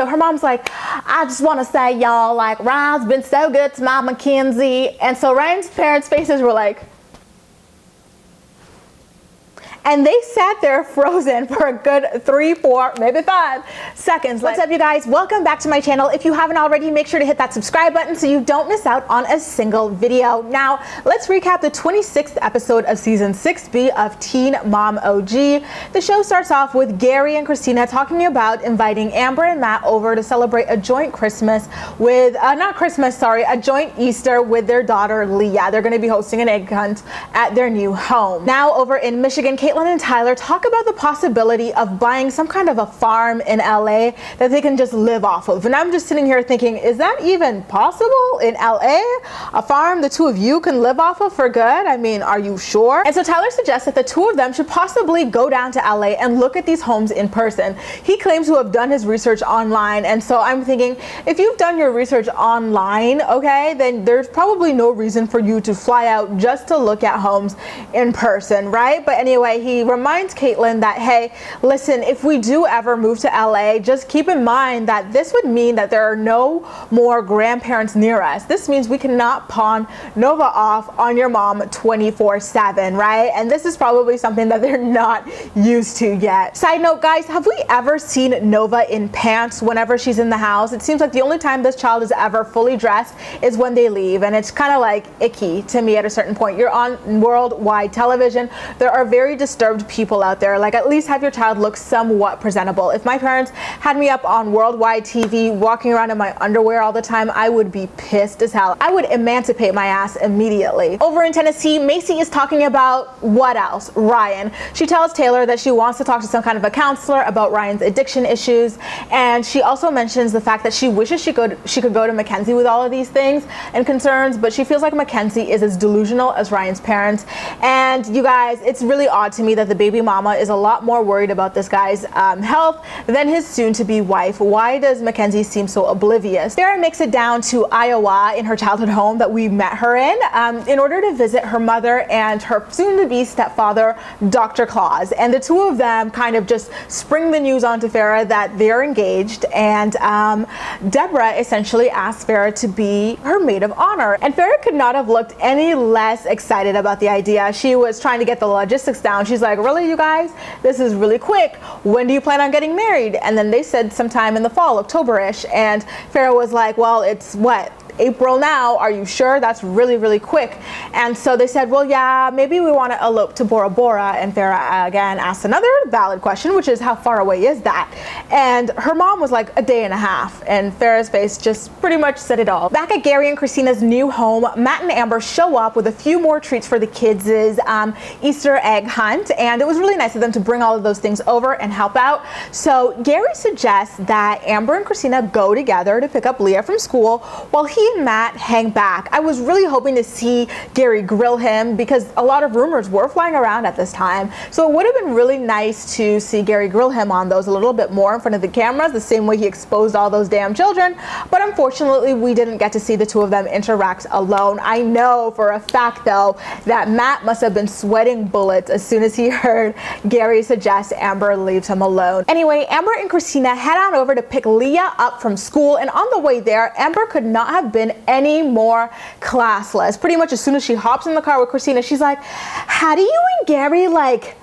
so her mom's like, I just want to say, y'all, like, Ryan's been so good to my McKenzie. And so Ryan's parents' faces were like, and they sat there frozen for a good 3, 4, maybe 5 seconds. What's up, you guys? Welcome back to my channel. If you haven't already, make sure to hit that subscribe button so you don't miss out on a single video. Now, let's recap the 26th episode of season 6B of Teen Mom OG. The show starts off with Gary and Christina talking about inviting Amber and Matt over to celebrate a joint Christmas with, a joint Easter with their daughter, Leah. They're going to be hosting an egg hunt at their new home. Now, over in Michigan, Catelynn and Tyler talk about the possibility of buying some kind of a farm in LA that they can just live off of. And I'm just sitting here thinking, is that even possible in LA? A farm the two of you can live off of for good? I mean, are you sure? And so Tyler suggests that the two of them should possibly go down to LA and look at these homes in person. He claims to have done his research online. And so I'm thinking, if you've done your research online, okay, then there's probably no reason for you to fly out just to look at homes in person, right? But anyway, he reminds Catelynn that, hey, listen, if we do ever move to LA, just keep in mind that this would mean that there are no more grandparents near us. This means we cannot pawn Nova off on your mom 24/7, right? And this is probably something that they're not used to yet. Side note, guys, have we ever seen Nova in pants whenever she's in the house? It seems like the only time this child is ever fully dressed is when they leave, and it's kind of like icky to me at a certain point. You're on worldwide television. There are very disturbed people out there. Like, at least have your child look somewhat presentable. If my parents had me up on worldwide TV walking around in my underwear all the time, I would be pissed as hell. I would emancipate my ass immediately. Over in Tennessee, Macy is talking about what else? Ryan. She tells Taylor that she wants to talk to some kind of a counselor about Ryan's addiction issues, and she also mentions the fact that she wishes she could go to McKenzie with all of these things and concerns, but she feels like McKenzie is as delusional as Ryan's parents. And you guys, it's really odd to me that the baby mama is a lot more worried about this guy's health than his soon-to-be wife. Why does McKenzie seem so oblivious? Farrah makes it down to Iowa in her childhood home that we met her in order to visit her mother and her soon-to-be stepfather, Dr. Claus. And the two of them kind of just spring the news onto Farrah that they're engaged, and Deborah essentially asks Farrah to be her maid of honor. And Farrah could not have looked any less excited about the idea. She was trying to get the logistics down. She's like, really, you guys? This is really quick. When do you plan on getting married? And then they said sometime in the fall, October-ish. And Farrah was like, well, it's what? April now, are you sure? That's really, really quick. And so they said, well, yeah, maybe we want to elope to Bora Bora. And Farrah again asked another valid question, which is, how far away is that? And her mom was like, a day and a half. And Farrah's face just pretty much said it all. Back at Gary and Christina's new home, Matt and Amber show up with a few more treats for the kids' Easter egg hunt. And it was really nice of them to bring all of those things over and help out. So Gary suggests that Amber and Christina go together to pick up Leah from school while he and Matt hang back. I was really hoping to see Gary grill him because a lot of rumors were flying around at this time. So it would have been really nice to see Gary grill him on those a little bit more in front of the cameras, the same way he exposed all those damn children. But unfortunately, we didn't get to see the two of them interact alone. I know for a fact, though, that Matt must have been sweating bullets as soon as he heard Gary suggest Amber leaves him alone. Anyway, Amber and Christina head on over to pick Leah up from school, and on the way there, Amber could not have been any more classless. Pretty much as soon as she hops in the car with Christina, she's like, how do you and Gary, like,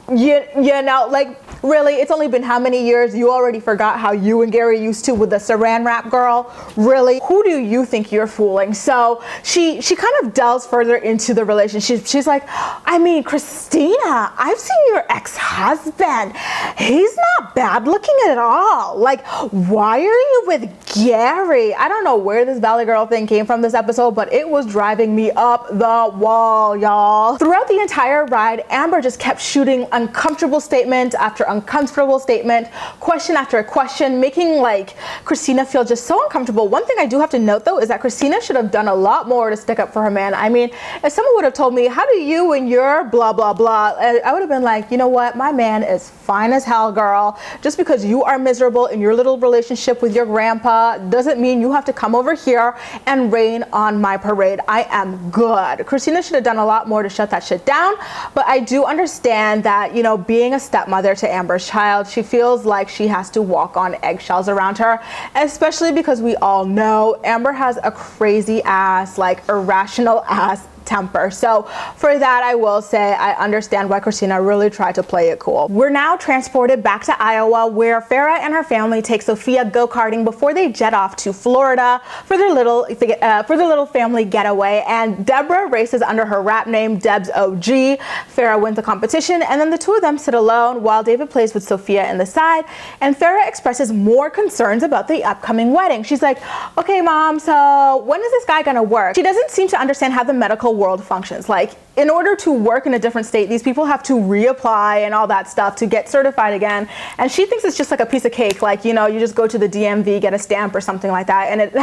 you know, like, really, it's only been how many years? You already forgot how you and Gary used to with the Saran wrap girl? Really? Who do you think you're fooling? So she kind of delves further into the relationship. She's like, I mean, Christina, I've seen your ex-husband. He's not bad looking at all. Like, why are you with Gary? I don't know where this Valley Girl thing came from this episode, but it was driving me up the wall, y'all. Throughout the entire ride, Amber just kept shooting uncomfortable statement after uncomfortable statement, question after question, making like Christina feel just so uncomfortable. One thing I do have to note, though, is that Christina should have done a lot more to stick up for her man. I mean, if someone would have told me, how do you and your blah blah blah, I would have been like, you know what, my man is fine as hell, girl. Just because you are miserable in your little relationship with your grandpa doesn't mean you have to come over here and rain on my parade. I am good. Christina should have done a lot more to shut that shit down, but I do understand that, that, you know, being a stepmother to Amber's child, she feels like she has to walk on eggshells around her, especially because we all know Amber has a crazy ass, like irrational ass temper. So for that, I will say I understand why Christina really tried to play it cool. We're now transported back to Iowa, where Farah and her family take Sophia go-karting before they jet off to Florida for their little family getaway. And Deborah races under her rap name Deb's OG. Farah wins the competition, and then the two of them sit alone while David plays with Sophia in the side. And Farah expresses more concerns about the upcoming wedding. She's like, "Okay, Mom, so when is this guy gonna work?" She doesn't seem to understand how the medical world functions. Like, in order to work in a different state, these people have to reapply and all that stuff to get certified again. And she thinks it's just like a piece of cake. Like, you know, you just go to the DMV, get a stamp or something like that. And it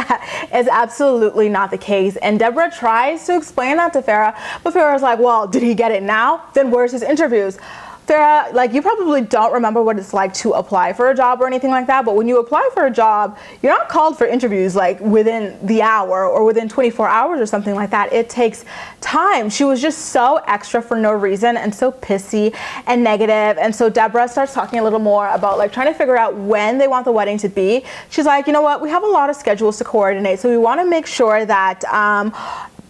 is absolutely not the case. And Deborah tries to explain that to Farah, but Farah's like, "Well, did he get it now? Then where's his interviews?" Farah, like, you probably don't remember what it's like to apply for a job or anything like that, but when you apply for a job, you're not called for interviews like within the hour or within 24 hours or something like that. It takes time. She was just so extra for no reason and so pissy and negative. And so Deborah starts talking a little more about like trying to figure out when they want the wedding to be. She's like, "You know what, we have a lot of schedules to coordinate, so we want to make sure that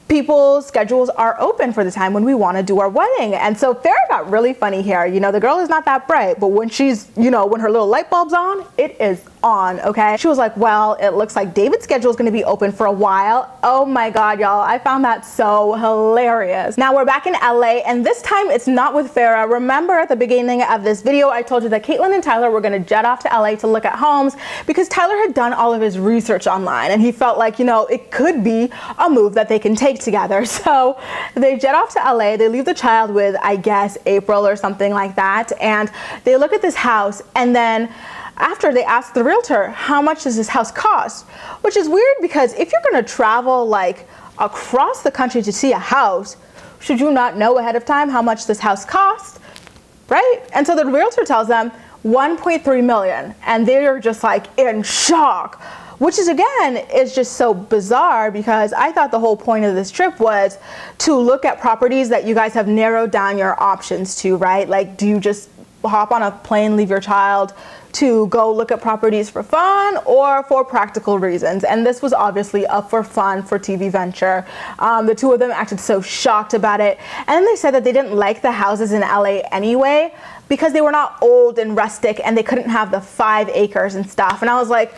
people's schedules are open for the time when we want to do our wedding." And so Farrah got really funny here. You know, the girl is not that bright, but when she's, you know, when her little light bulb's on, it is on, okay? She was like, "Well, it looks like David's schedule is going to be open for a while." Oh my God, y'all. I found that so hilarious. Now we're back in LA, and this time it's not with Farrah. Remember at the beginning of this video, I told you that Catelynn and Tyler were going to jet off to LA to look at homes because Tyler had done all of his research online and he felt like, you know, it could be a move that they can take together. So they jet off to LA. They leave the child with, I guess, April or something like that. And they look at this house, and then after they ask the realtor, "How much does this house cost?" Which is weird because if you're going to travel like across the country to see a house, should you not know ahead of time how much this house costs, right? And so the realtor tells them 1.3 million, and they're just like in shock. Which is, again, is just so bizarre because I thought the whole point of this trip was to look at properties that you guys have narrowed down your options to, right? Like, do you just hop on a plane, leave your child to go look at properties for fun or for practical reasons? And this was obviously up for fun, for TV venture. The two of them acted so shocked about it. And then they said that they didn't like the houses in LA anyway because they were not old and rustic and they couldn't have the 5 acres and stuff. And I was like,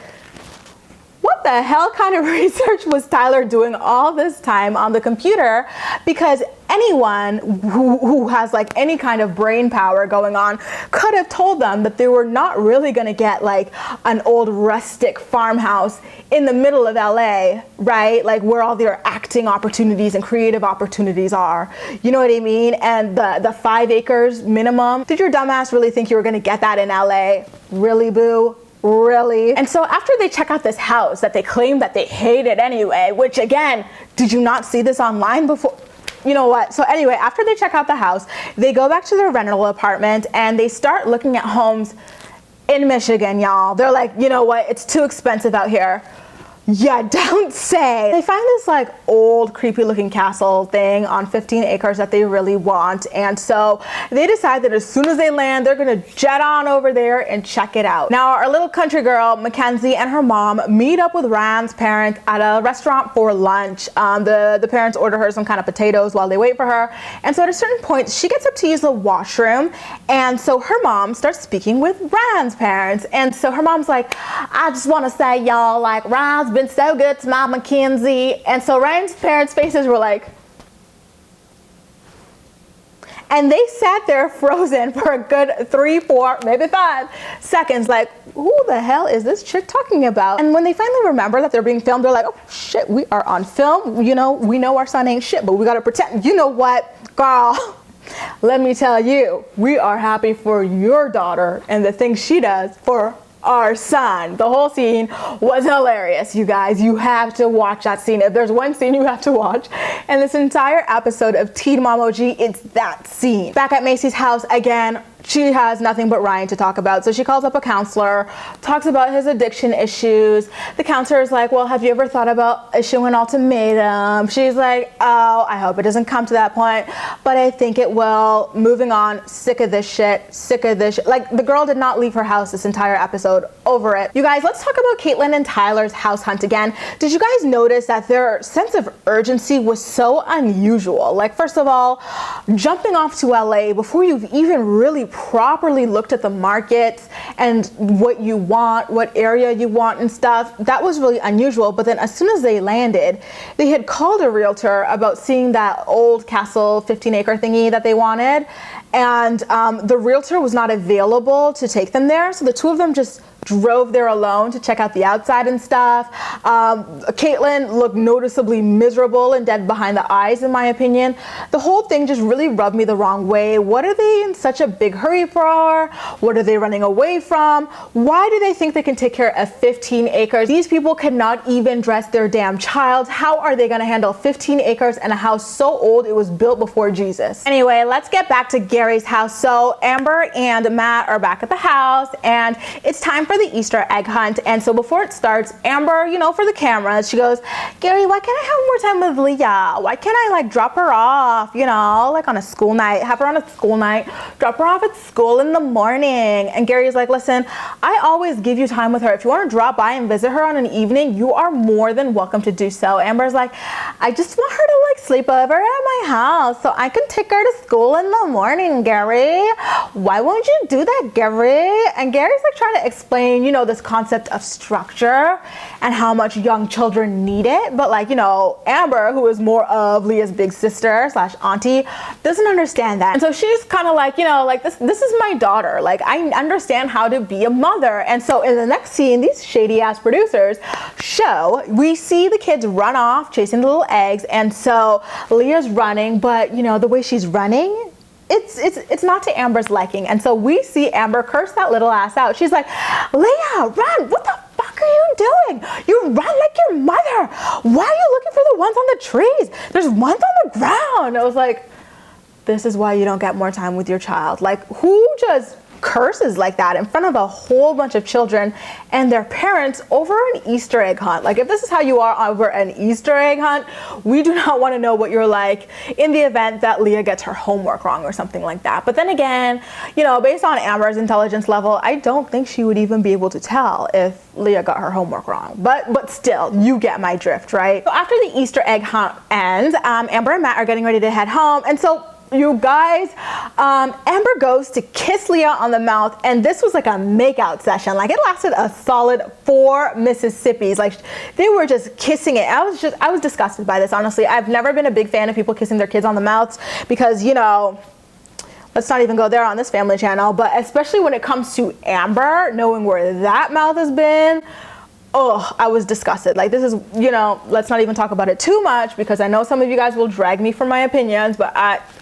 what the hell kind of research was Tyler doing all this time on the computer? Because anyone who has like any kind of brain power going on could have told them that they were not really going to get like an old rustic farmhouse in the middle of LA, right? Like where all their acting opportunities and creative opportunities are. You know what I mean? And the 5 acres minimum. Did your dumbass really think you were going to get that in LA? Really, boo? Really? And so after they check out this house that they claim that they hated anyway, which again, did you not see this online before? You know what? So anyway, after they check out the house, they go back to their rental apartment and they start looking at homes in Michigan, y'all. They're like, you know what? It's too expensive out here. Yeah, don't say. They find this like old creepy looking castle thing on 15 acres that they really want. And so they decide that as soon as they land, they're gonna jet on over there and check it out. Now our little country girl, Mackenzie, and her mom meet up with Rand's parents at a restaurant for lunch. The parents order her some kind of potatoes while they wait for her. And so at a certain point, she gets up to use the washroom. And so her mom starts speaking with Rand's parents. And so her mom's like, I just wanna say y'all, like Rand's been so good to my Mackenzie. And so Ryan's parents' faces were like, and they sat there frozen for a good 3, 4, maybe 5 seconds, like, who the hell is this chick talking about? And when they finally remember that they're being filmed, they're like, oh shit, we are on film. You know, we know our son ain't shit, but we gotta pretend. You know what, girl? Let me tell you, we are happy for your daughter and the things she does for our son. The whole scene was hilarious, you guys. You have to watch that scene. If there's one scene you have to watch in this entire episode of Teen Mom OG, it's that scene. Back at Macy's house again, she has nothing but Ryan to talk about. So she calls up a counselor, talks about his addiction issues. The counselor is like, well, have you ever thought about issuing an ultimatum? She's like, oh, I hope it doesn't come to that point, but I think it will. Moving on, sick of this shit, sick of this shit. Like, the girl did not leave her house this entire episode. Over it. You guys, let's talk about Catelynn and Tyler's house hunt again. Did you guys notice that their sense of urgency was so unusual? Like, first of all, jumping off to LA before you've even really properly looked at the markets and what you want, what area you want and stuff, that was really unusual. But then as soon as they landed, they had called a realtor about seeing that old castle 15-acre thingy that they wanted, and the realtor was not available to take them there, so the two of them just drove there alone to check out the outside and stuff. Catelynn looked noticeably miserable and dead behind the eyes, in my opinion. The whole thing just really rubbed me the wrong way. What are they in such a big hurry for? What are they running away from? Why do they think they can take care of 15 acres? These people cannot even dress their damn child. How are they gonna handle 15 acres and a house so old it was built before Jesus? Anyway, let's get back to Gary's house. So Amber and Matt are back at the house, and it's time for the Easter egg hunt. And so before it starts, Amber, you know, for the cameras, she goes, Gary, why can't I have more time with Leah? Why can't I like drop her off, you know, like on a school night, have her on a school night, drop her off at school in the morning? And Gary's like, listen, I always give you time with her. If you want to drop by and visit her on an evening, you are more than welcome to do so. Amber's like, I just want her to like sleep over at my house so I can take her to school in the morning, Gary. Why won't you do that, Gary? And Gary's like trying to explain, you know, this concept of structure and how much young children need it. But like, you know, Amber, who is more of Leah's big sister slash auntie, doesn't understand that. And so she's kind of like, you know, like this is my daughter. Like, I understand how to be a mother. And so in the next scene, these shady ass producers show, we see the kids run off chasing the little eggs. And so Leah's running, but you know, the way she's running, it's not to Amber's liking. And so we see Amber curse that little ass out. She's like, Leah, run! What the fuck are you doing? You run like your mother! Why are you looking for the ones on the trees? There's ones on the ground! I was like, this is why you don't get more time with your child. Like, who just curses like that in front of a whole bunch of children and their parents over an Easter egg hunt? Like, if this is how you are over an Easter egg hunt, we do not want to know what you're like in the event that Leah gets her homework wrong or something like that. But then again, you know, based on Amber's intelligence level, I don't think she would even be able to tell if Leah got her homework wrong. But still, you get my drift, right? So after the Easter egg hunt ends, Amber and Matt are getting ready to head home. And so you guys, Amber goes to kiss Leah on the mouth, and this was like a makeout session. Like, it lasted a solid 4 Mississippis. Like, they were just kissing it. I was disgusted by this, honestly. I've never been a big fan of people kissing their kids on the mouths because, you know, let's not even go there on this family channel, but especially when it comes to Amber, knowing where that mouth has been, oh, I was disgusted. Like, this is, you know, let's not even talk about it too much because I know some of you guys will drag me for my opinions, but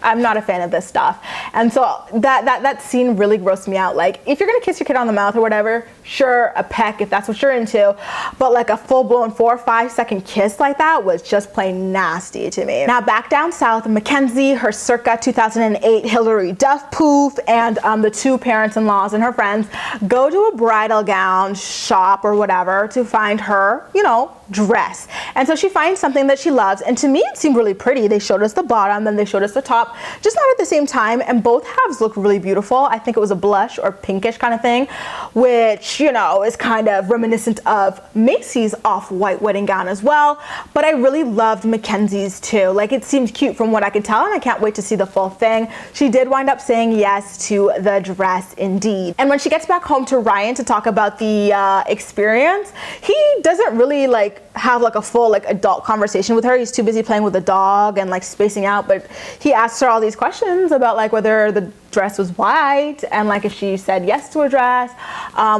I'm not a fan of this stuff. And so that scene really grossed me out. Like, if you're gonna kiss your kid on the mouth or whatever, sure, a peck if that's what you're into, but like a full-blown 4 or 5 second kiss like that was just plain nasty to me. Now back down south, Mackenzie, her circa 2008 Hillary Duff poof, and the 2 parents-in-laws and her friends go to a bridal gown shop or whatever to find her, you know, dress. And so she finds something that she loves, and to me it seemed really pretty. They showed us the bottom, then they showed us the top, just not at the same time, and both halves looked really beautiful. I think it was a blush or pinkish kind of thing, which, you know, is kind of reminiscent of Macy's off-white wedding gown as well. But I really loved Mackenzie's too. Like, it seemed cute from what I could tell, and I can't wait to see the full thing. She did wind up saying yes to the dress indeed. And when she gets back home to Ryan to talk about the experience, he doesn't really like have like a full like adult conversation with her. He's too busy playing with the dog and like spacing out, but he asks her all these questions about like whether the dress was white and like if she said yes to a dress,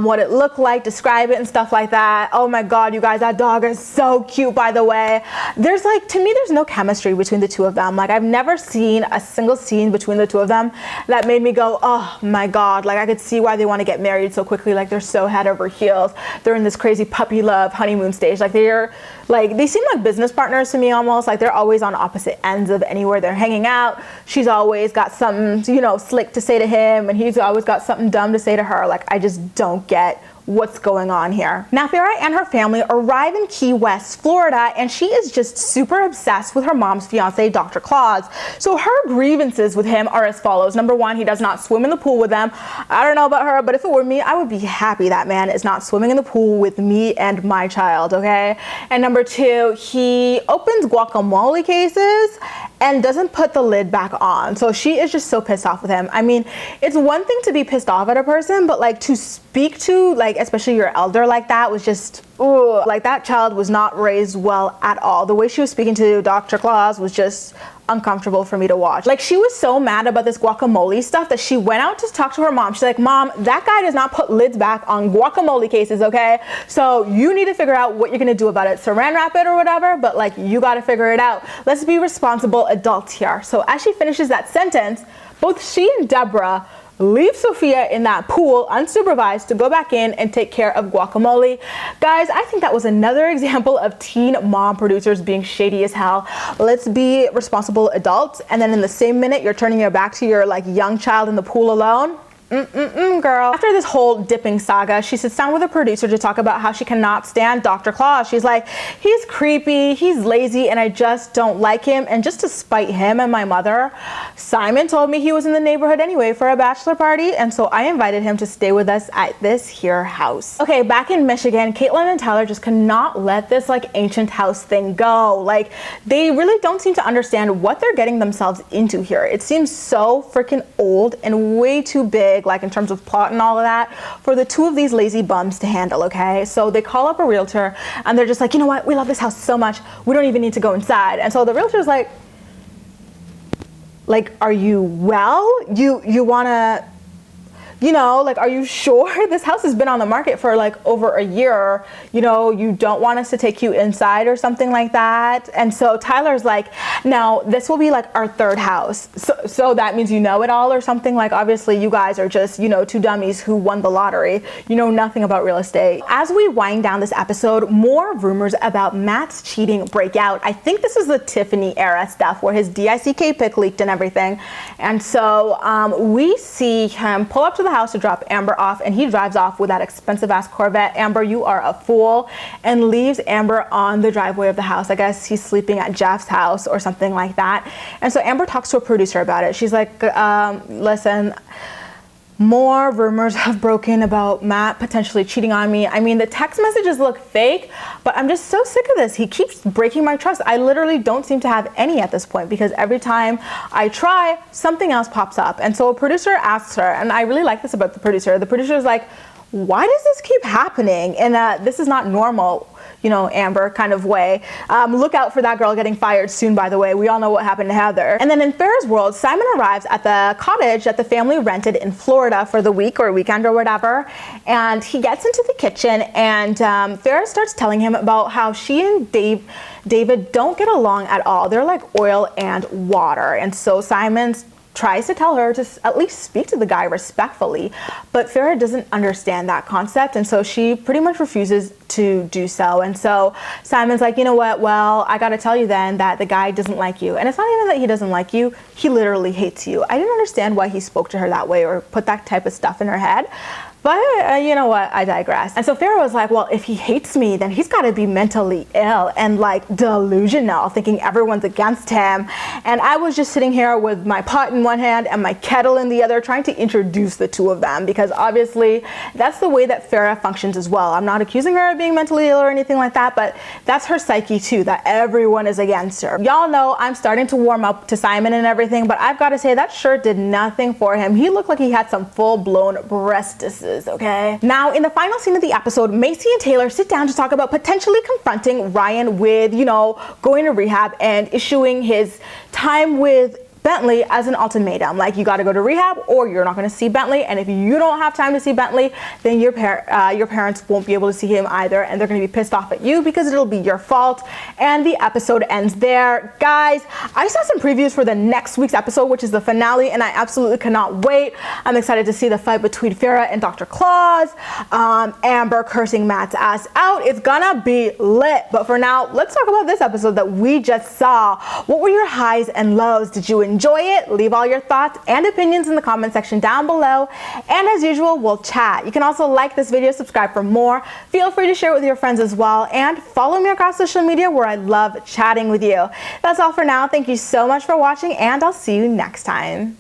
what it looked like, describe it and stuff like that. Oh my god, you guys, that dog is so cute, by the way. There's like, to me, there's no chemistry between the two of them. Like, I've never seen a single scene between the two of them that made me go, oh my god, like I could see why they want to get married so quickly. Like, they're so head over heels. They're in this crazy puppy love honeymoon stage. Like, they seem like business partners to me almost. Like, they're always on opposite ends of anywhere they're hanging out. She's always got something, you know, slick to say to him, and he's always got something dumb to say to her. Like, I just don't get what's going on here. Now, Farrah and her family arrive in Key West, Florida, and she is just super obsessed with her mom's fiance, Dr. Claus. So her grievances with him are as follows. Number one, he does not swim in the pool with them. I don't know about her, but if it were me, I would be happy that man is not swimming in the pool with me and my child, okay? And number two, he opens guacamole cases and doesn't put the lid back on. So she is just so pissed off with him. I mean, it's one thing to be pissed off at a person, but like to speak to, like, especially your elder like that was just, ooh, like that child was not raised well at all. The way she was speaking to Dr. Claus was just uncomfortable for me to watch. Like, she was so mad about this guacamole stuff that she went out to talk to her mom. She's like, Mom, that guy does not put lids back on guacamole cases, okay? So you need to figure out what you're gonna do about it. Saran wrap it or whatever, but like, you gotta figure it out. Let's be responsible adults here. So as she finishes that sentence, both she and Deborah leave Sophia in that pool unsupervised to go back in and take care of guacamole. Guys, I think that was another example of teen mom producers being shady as hell. Let's be responsible adults, and then in the same minute you're turning your back to your like young child in the pool alone. Girl. After this whole dipping saga, she sits down with a producer to talk about how she cannot stand Dr. Claus. She's like, he's creepy, he's lazy, and I just don't like him. And just to spite him and my mother, Simon told me he was in the neighborhood anyway for a bachelor party, and so I invited him to stay with us at this here house. Okay, back in Michigan, Catelynn and Tyler just cannot let this like ancient house thing go. Like, they really don't seem to understand what they're getting themselves into here. It seems so freaking old and way too big, like in terms of plot and all of that, for the two of these lazy bums to handle, okay? So they call up a realtor and they're just like, you know what, we love this house so much, we don't even need to go inside. And so the realtor's like, are you well? You wanna, you know, like, are you sure? This house has been on the market for like over a year. You know, you don't want us to take you inside or something like that. And so Tyler's like, now this will be like our third house. So that means you know it all or something. Like, obviously you guys are just, you know, two dummies who won the lottery. You know nothing about real estate. As we wind down this episode, more rumors about Matt's cheating break out. I think this is the Tiffany era stuff where his DICK pic leaked and everything. And so we see him pull up to the house to drop Amber off, and he drives off with that expensive ass Corvette. Amber, you are a fool, and leaves Amber on the driveway of the house. I guess he's sleeping at Jeff's house or something like that. And so Amber talks to a producer about it. She's like, listen, more rumors have broken about Matt potentially cheating on me. I mean, the text messages look fake, but I'm just so sick of this. He keeps breaking my trust. I literally don't seem to have any at this point, because every time I try, something else pops up. And so a producer asks her, and I really like this about the producer. The producer is like, why does this keep happening? And this is not normal, you know, Amber kind of way. Look out for that girl getting fired soon, by the way. We all know what happened to Heather. And then in Farrah's world, Simon arrives at the cottage that the family rented in Florida for the week or weekend or whatever. And he gets into the kitchen, and Farrah starts telling him about how she and David don't get along at all. They're like oil and water. And so Simon's tries to tell her to at least speak to the guy respectfully, but Farrah doesn't understand that concept, and so she pretty much refuses to do so. And so Simon's like, you know what, well, I gotta tell you then that the guy doesn't like you. And it's not even that he doesn't like you, he literally hates you. I didn't understand why he spoke to her that way or put that type of stuff in her head. But you know what, I digress. And so Farrah was like, well, if he hates me, then he's gotta be mentally ill and like delusional, thinking everyone's against him. And I was just sitting here with my pot in one hand and my kettle in the other, trying to introduce the two of them, because obviously that's the way that Farrah functions as well. I'm not accusing her of being mentally ill or anything like that, but that's her psyche too, that everyone is against her. Y'all know I'm starting to warm up to Simon and everything, but I've gotta say that shirt did nothing for him. He looked like he had some full-blown breastises. Okay. Now, in the final scene of the episode, Macy and Taylor sit down to talk about potentially confronting Ryan with, you know, going to rehab and issuing his time with Bentley as an ultimatum. Like, you got to go to rehab or you're not going to see Bentley, and if you don't have time to see Bentley, then your parents won't be able to see him either, and they're going to be pissed off at you because it'll be your fault. And the episode ends there. Guys, I saw some previews for the next week's episode, which is the finale, and I absolutely cannot wait. I'm excited to see the fight between Farrah and Dr. Claus, Amber cursing Matt's ass out. It's gonna be lit. But for now, let's talk about this episode that we just saw. What were your highs and lows? Did you enjoy Enjoy it, leave all your thoughts and opinions in the comment section down below, and as usual, we'll chat. You can also like this video, subscribe for more. Feel free to share it with your friends as well, and follow me across social media where I love chatting with you. That's all for now. Thank you so much for watching, and I'll see you next time.